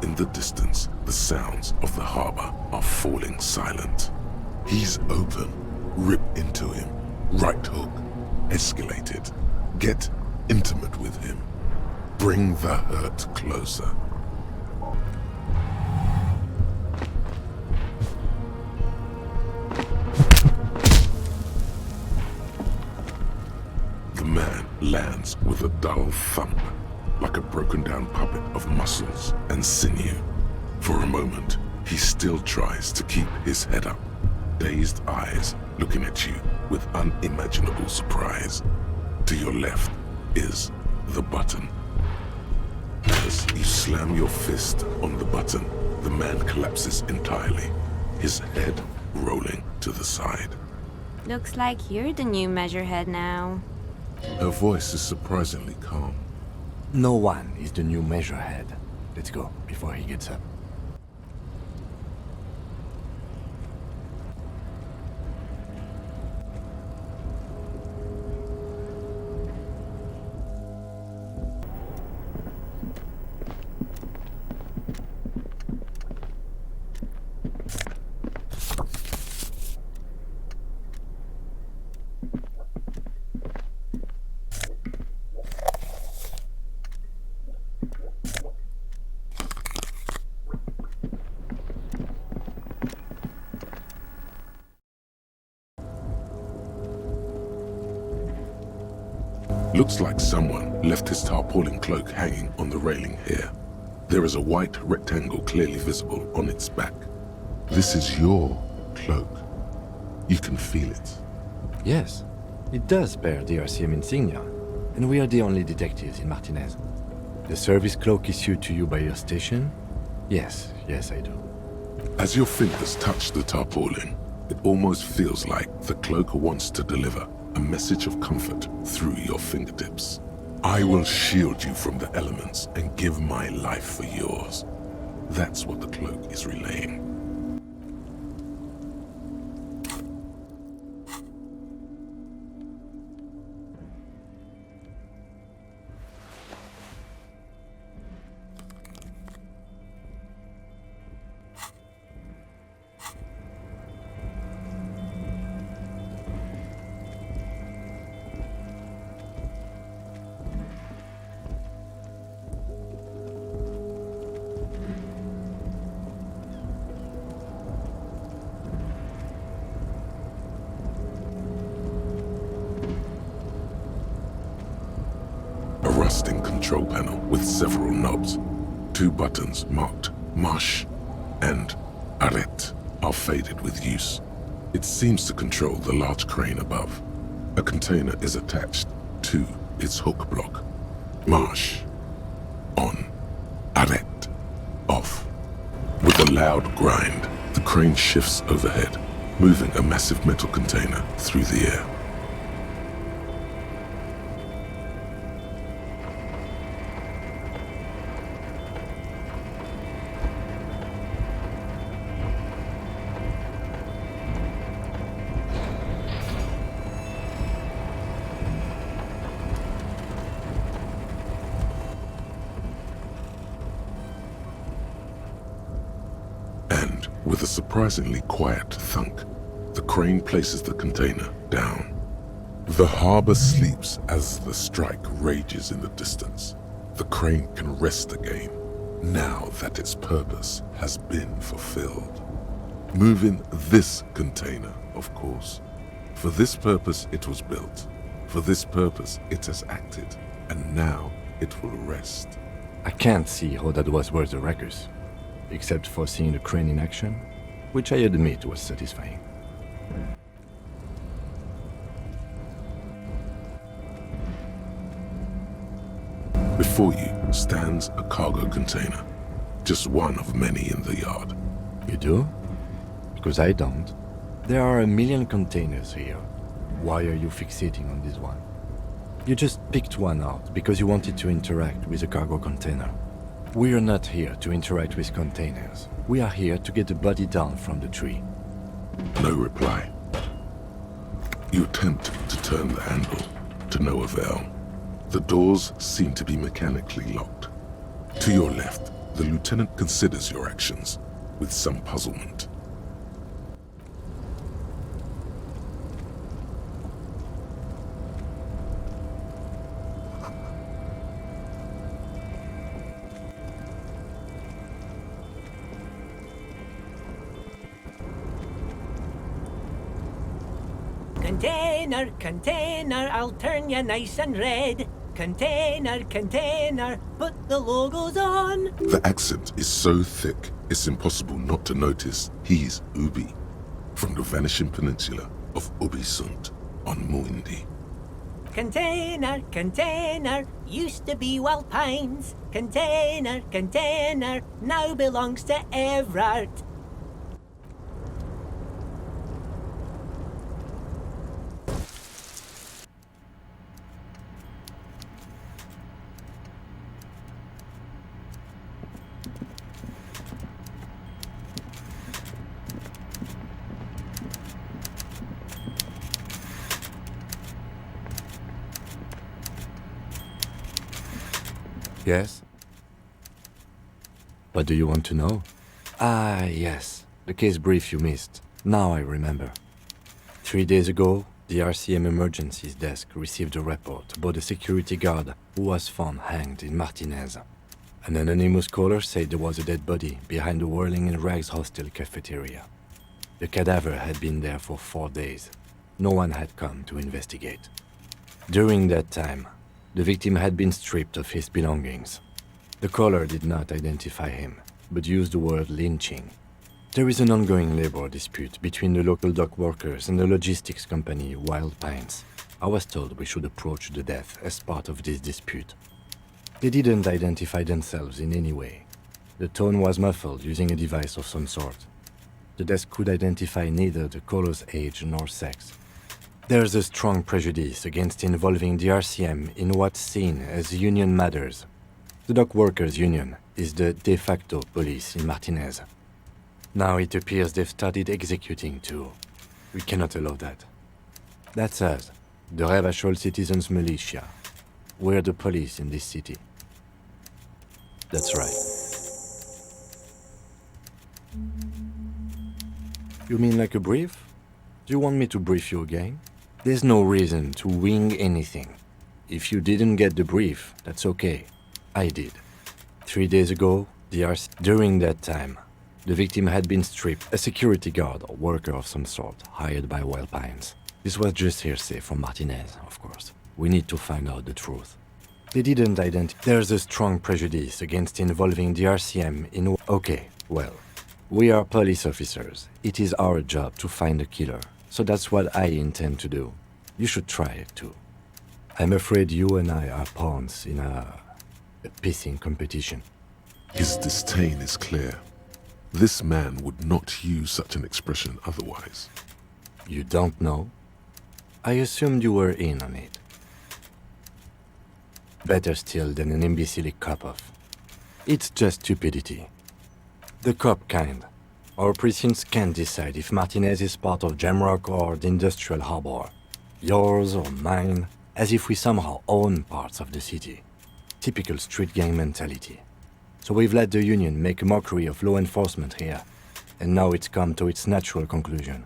In the distance, the sounds of the harbor are falling silent. He's open. Rip into him. Right hook. Escalate it. Get intimate with him. Bring the hurt closer. The man lands with a dull thump, like a broken down puppet of muscles and sinew. For a moment, he still tries to keep his head up, dazed eyes looking at you with unimaginable surprise. To your left is the button. As you slam your fist on the button, the man collapses entirely, his head rolling to the side. Looks like you're the new measurehead now. Her voice is surprisingly calm. No one is the new measurehead. Let's go before he gets up. Looks like someone left his tarpaulin cloak hanging on the railing here. There is a white rectangle clearly visible on its back. This is your cloak. You can feel it. Yes, it does bear the RCM insignia, and we are the only detectives in Martinez. The service cloak issued to you by your station? Yes, I do. As your fingers touch the tarpaulin, it almost feels like the cloak wants to deliver a message of comfort through your fingertips. I will shield you from the elements and give my life for yours. That's what the cloak is relaying. A rusting control panel with several knobs. 2 buttons marked Marche and Arrête are faded with use. It seems to control the large crane above. A container is attached to its hook block. Marche. On. Arrête. Off. With a loud grind, the crane shifts overhead, moving a massive metal container through the air. With a surprisingly quiet thunk, the crane places the container down. The harbor sleeps as the strike rages in the distance. The crane can rest again, now that its purpose has been fulfilled. Moving this container, of course. For this purpose it was built. For this purpose it has acted, and now it will rest. I can't see how that was worth the ruckus, except for seeing the crane in action, which I admit was satisfying. Before you stands a cargo container, just one of many in the yard. You do? Because I don't. There are 1 million containers here. Why are you fixating on this one? You just picked one out because you wanted to interact with a cargo container. We are not here to interact with containers. We are here to get the body down from the tree. No reply. You attempt to turn the handle, to no avail. The doors seem to be mechanically locked. To your left, the lieutenant considers your actions with some puzzlement. Container, container, I'll turn you nice and red. Container, container, put the logos on. The accent is so thick, it's impossible not to notice he's Ubi, from the vanishing peninsula of Ubisunt on Muindi. Container, container, used to be Wild Pines. container, container, now belongs to Everard. Yes? What do you want to know? Ah, yes. The case brief you missed. Now I remember. 3 days ago, the RCM Emergencies Desk received a report about a security guard who was found hanged in Martinez. An anonymous caller said there was a dead body behind the Whirling in Rags hostel cafeteria. The cadaver had been there for 4 days. No one had come to investigate. During that time, the victim had been stripped of his belongings. The caller did not identify him, but used the word lynching. There is an ongoing labor dispute between the local dock workers and the logistics company Wild Pines. I was told we should approach the death as part of this dispute. They didn't identify themselves in any way. The tone was muffled using a device of some sort. The desk could identify neither the caller's age nor sex. There's a strong prejudice against involving the RCM in what's seen as union matters. The dock workers' union is the de facto police in Martinez. Now it appears they've started executing too. We cannot allow that. That's us, the Revachol Citizens Militia. We're the police in this city. That's right. You mean like a brief? Do you want me to brief you again? There's no reason to wing anything. If you didn't get the brief, that's okay. I did. 3 days ago, during that time, the victim had been stripped, a security guard or worker of some sort, hired by Wild Pines. This was just hearsay from Martinez, of course. We need to find out the truth. They didn't identify. There's a strong prejudice against involving the RCM in... Okay, well, we are police officers. It is our job to find the killer. So that's what I intend to do. You should try it too. I'm afraid you and I are pawns in a pissing competition. His disdain is clear. This man would not use such an expression otherwise. You don't know? I assumed you were in on it. Better still than an imbecile cop-off. It's just stupidity. The cop kind. Our precincts can't decide if Martinez is part of Jamrock or the Industrial Harbor. Yours or mine, as if we somehow own parts of the city. Typical street gang mentality. So we've let the Union make a mockery of law enforcement here, and now it's come to its natural conclusion.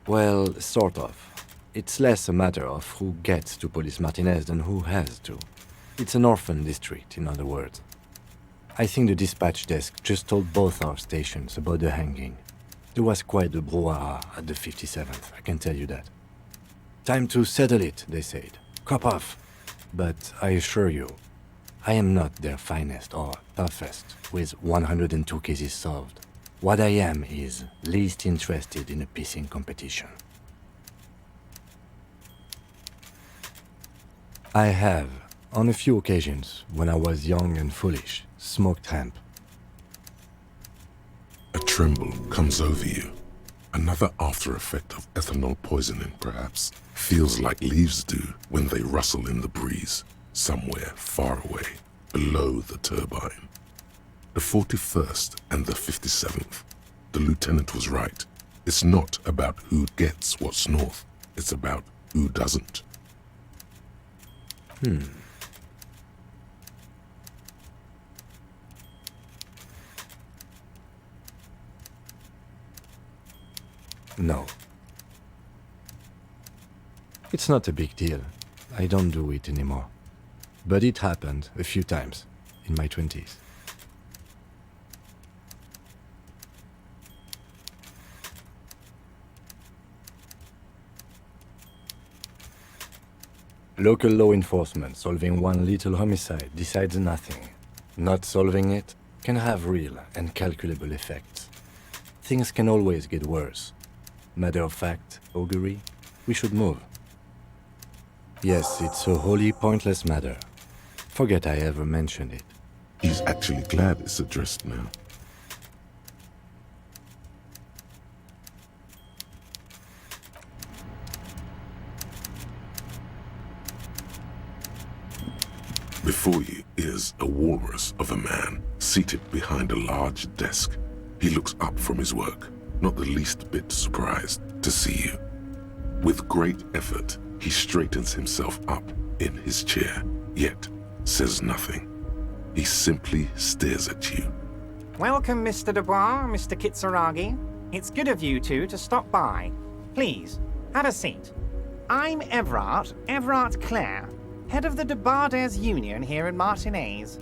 Well, sort of. It's less a matter of who gets to police Martinez than who has to. It's an orphan district, in other words. I think the dispatch desk just told both our stations about the hanging. There was quite the brouhaha at the 57th, I can tell you that. Time to settle it, they said. Cop off. But I assure you, I am not their finest or toughest with 102 cases solved. What I am is least interested in a pissing competition. I have, on a few occasions, when I was young and foolish, smoked hemp. A tremble comes over you. Another after effect of ethanol poisoning, perhaps, feels like leaves do when they rustle in the breeze, somewhere far away, below the turbine. The 41st and the 57th. The lieutenant was right. It's not about who gets what's north. It's about who doesn't. No. It's not a big deal. I don't do it anymore. But it happened a few times in my 20s. Local law enforcement solving one little homicide decides nothing. Not solving it can have real and calculable effects. Things can always get worse. Matter of fact, augury, we should move. Yes, it's a wholly pointless matter. Forget I ever mentioned it. He's actually glad it's addressed now. Before you is a walrus of a man seated behind a large desk. He looks up from his work, not the least bit surprised to see you. With great effort, he straightens himself up in his chair, yet says nothing. He simply stares at you. Welcome, Mr. Dubois, Mr. Kitsuragi. It's good of you two to stop by. Please, have a seat. I'm Everard Clare, head of the Debarders Union here in Martinez.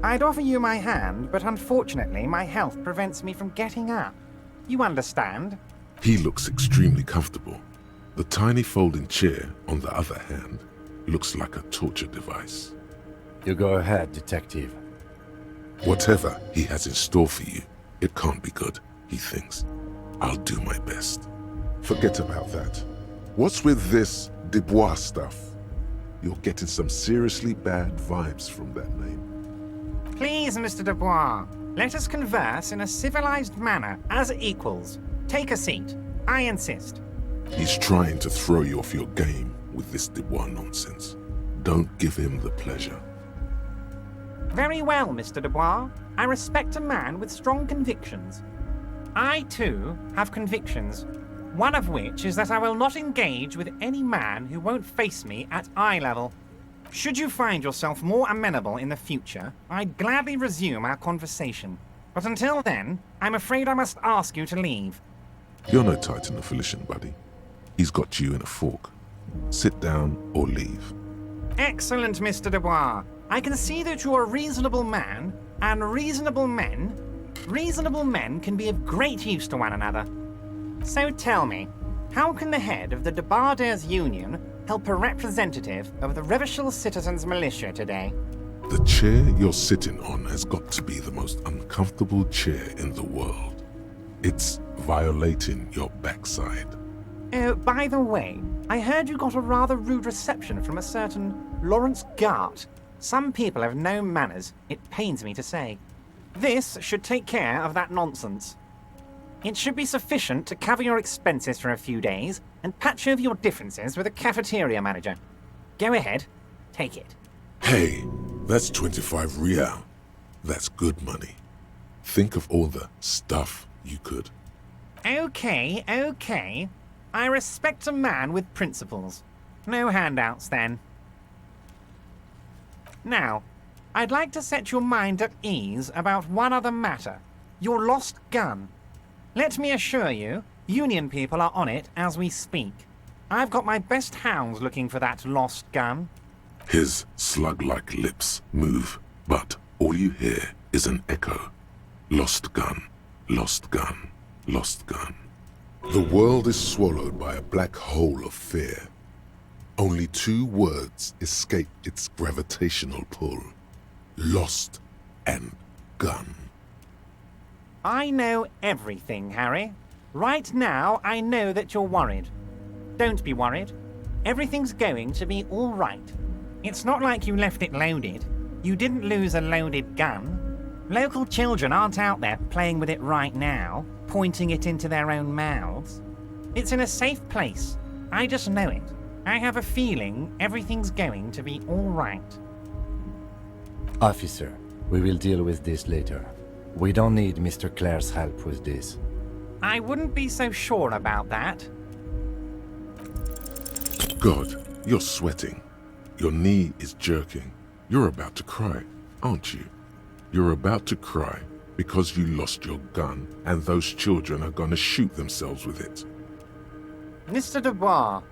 I'd offer you my hand, but unfortunately my health prevents me from getting up. You understand? He looks extremely comfortable. The tiny folding chair, on the other hand, looks like a torture device. You go ahead, detective. Whatever he has in store for you, it can't be good, he thinks. I'll do my best. Forget about that. What's with this Dubois stuff? You're getting some seriously bad vibes from that name. Please, Mr. Dubois, let us converse in a civilized manner, as equals. Take a seat. I insist. He's trying to throw you off your game with this Dubois nonsense. Don't give him the pleasure. Very well, Mr. Dubois. I respect a man with strong convictions. I, too, have convictions. One of which is that I will not engage with any man who won't face me at eye level. Should you find yourself more amenable in the future, I'd gladly resume our conversation. But until then, I'm afraid I must ask you to leave. You're no Titan affiliation, buddy. He's got you in a fork. Sit down or leave. Excellent, Mr. Dubois. I can see that you're a reasonable man, and reasonable men can be of great use to one another. So tell me, how can the head of the Debarders Union help a representative of the Revachol Citizens Militia today? The chair you're sitting on has got to be the most uncomfortable chair in the world. It's violating your backside. Oh, by the way, I heard you got a rather rude reception from a certain Lawrence Gart. Some people have no manners, it pains me to say. This should take care of that nonsense. It should be sufficient to cover your expenses for a few days and patch over your differences with a cafeteria manager. Go ahead, take it. Hey, that's 25 real. That's good money. Think of all the stuff you could. Okay. I respect a man with principles. No handouts, then. Now, I'd like to set your mind at ease about one other matter. Your lost gun. Let me assure you, Union people are on it as we speak. I've got my best hounds looking for that lost gun. His slug-like lips move, but all you hear is an echo. Lost gun, lost gun, lost gun. The world is swallowed by a black hole of fear. Only two words escape its gravitational pull. Lost and gun. I know everything, Harry. Right now, I know that you're worried. Don't be worried. Everything's going to be all right. It's not like you left it loaded. You didn't lose a loaded gun. Local children aren't out there playing with it right now, pointing it into their own mouths. It's in a safe place. I just know it. I have a feeling everything's going to be all right. Officer, we will deal with this later. We don't need Mr. Clare's help with this. I wouldn't be so sure about that. God, you're sweating. Your knee is jerking. You're about to cry, aren't you? You're about to cry because you lost your gun and those children are gonna shoot themselves with it. Mr. Dubois,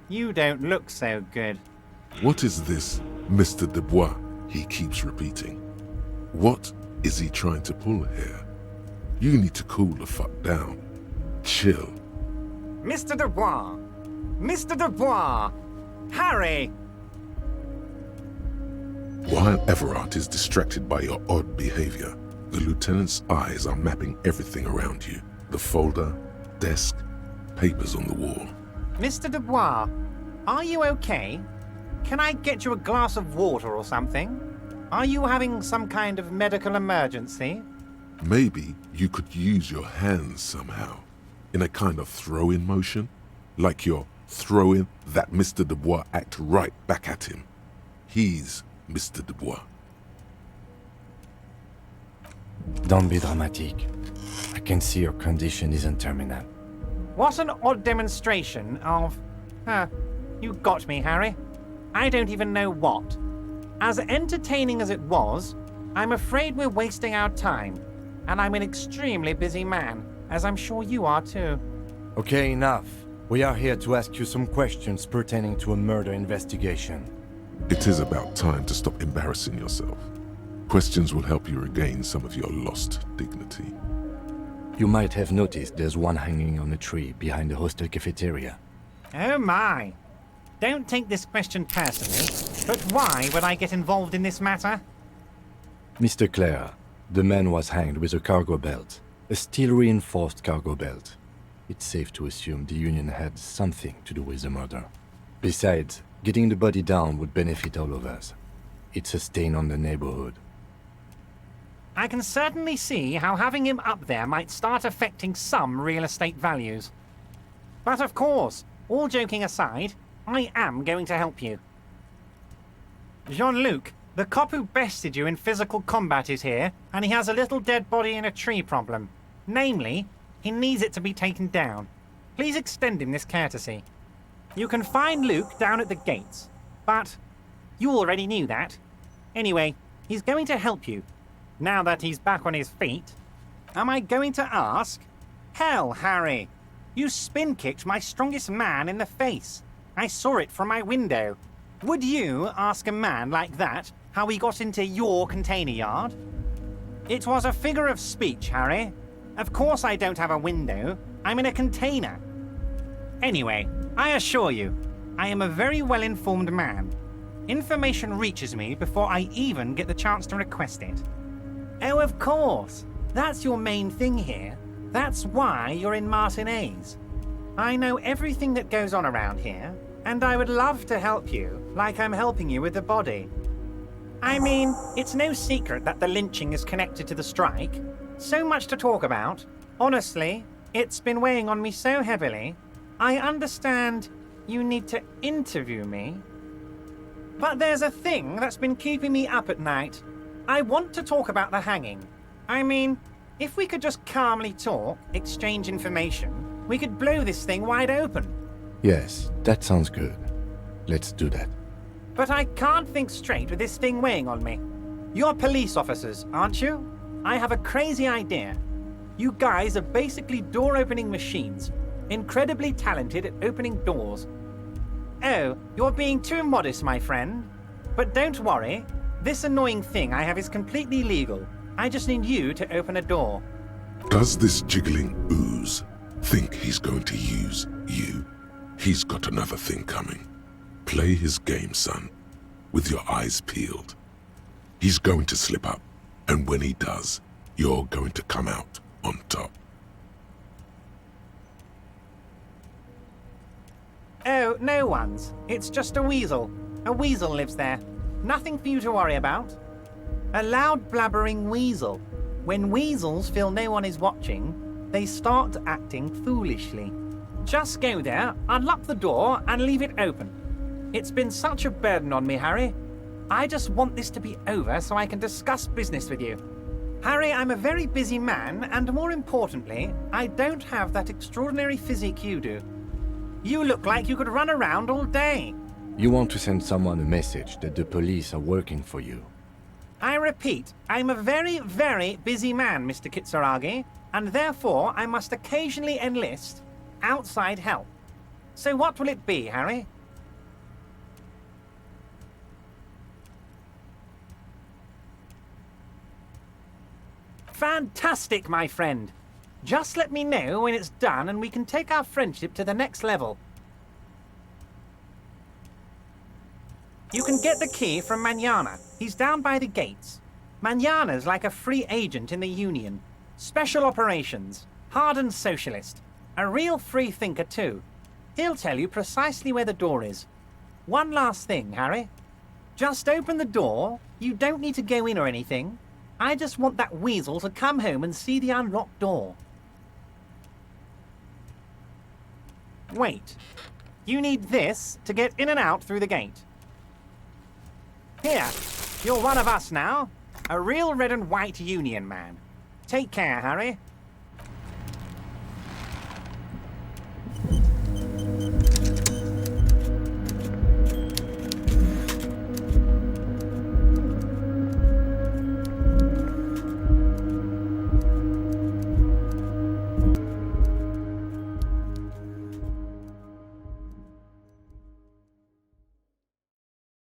you don't look so good. What is this Mr. Dubois he keeps repeating? What is he trying to pull here? You need to cool the fuck down. Chill. Mr. Dubois! Mr. Dubois! Harry! While Everard is distracted by your odd behavior, the lieutenant's eyes are mapping everything around you. The folder, desk, papers on the wall. Mr. Dubois, are you okay? Can I get you a glass of water or something? Are you having some kind of medical emergency? Maybe you could use your hands somehow, in a kind of throw-in motion, like you're throwing that Mr. Dubois act right back at him. He's Mr. Dubois. Don't be dramatic. I can see your condition isn't terminal. What an odd demonstration of... you got me, Harry. I don't even know what. As entertaining as it was, I'm afraid we're wasting our time. And I'm an extremely busy man, as I'm sure you are too. Okay, enough. We are here to ask you some questions pertaining to a murder investigation. It is about time to stop embarrassing yourself. Questions will help you regain some of your lost dignity. You might have noticed there's one hanging on a tree behind the hostel cafeteria. Oh my. Don't take this question personally, but why would I get involved in this matter? Mr. Clare, the man was hanged with a cargo belt, a steel-reinforced cargo belt. It's safe to assume the Union had something to do with the murder. Besides, getting the body down would benefit all of us. It's a stain on the neighborhood. I can certainly see how having him up there might start affecting some real estate values. But of course, all joking aside, I am going to help you. Jean-Luc, the cop who bested you in physical combat is here, and he has a little dead body in a tree problem. Namely, he needs it to be taken down. Please extend him this courtesy. You can find Luke down at the gates, but you already knew that. Anyway, he's going to help you. Now that he's back on his feet, am I going to ask? Hell, Harry, you spin-kicked my strongest man in the face. I saw it from my window. Would you ask a man like that how he got into your container yard? It was a figure of speech, Harry. Of course I don't have a window. I'm in a container. Anyway, I assure you, I am a very well-informed man. Information reaches me before I even get the chance to request it. Oh, of course. That's your main thing here. That's why you're in Martinez. I know everything that goes on around here, and I would love to help you, like I'm helping you with the body. I mean, it's no secret that the lynching is connected to the strike. So much to talk about. Honestly, it's been weighing on me so heavily. I understand you need to interview me. But there's a thing that's been keeping me up at night. I want to talk about the hanging. I mean, if we could just calmly talk, exchange information, we could blow this thing wide open. Yes, that sounds good. Let's do that. But I can't think straight with this thing weighing on me. You're police officers, aren't you? I have a crazy idea. You guys are basically door-opening machines, incredibly talented at opening doors. Oh, you're being too modest, my friend. But don't worry. This annoying thing I have is completely legal. I just need you to open a door. Does this jiggling ooze think he's going to use you? He's got another thing coming. Play his game, son, with your eyes peeled. He's going to slip up, and when he does, you're going to come out on top. Oh, no one's. It's just a weasel. A weasel lives there. Nothing for you to worry about. A loud blabbering weasel. When weasels feel no one is watching, they start acting foolishly. Just go there, unlock the door, and leave it open. It's been such a burden on me, Harry. I just want this to be over so I can discuss business with you. Harry, I'm a very busy man, and more importantly, I don't have that extraordinary physique you do. You look like you could run around all day. You want to send someone a message that the police are working for you. I repeat, I'm a very, very busy man, Mr. Kitsuragi, and therefore I must occasionally enlist outside help. So what will it be, Harry? Fantastic, my friend. Just let me know when it's done and we can take our friendship to the next level. You can get the key from Manana. He's down by the gates. Manana's like a free agent in the Union. Special operations. Hardened socialist. A real free thinker, too. He'll tell you precisely where the door is. One last thing, Harry. Just open the door, You don't need to go in or anything. I just want that weasel to come home and see the unlocked door. Wait. You need this to get in and out through the gate. Here, you're one of us now. A real red and white union man. Take care, Harry.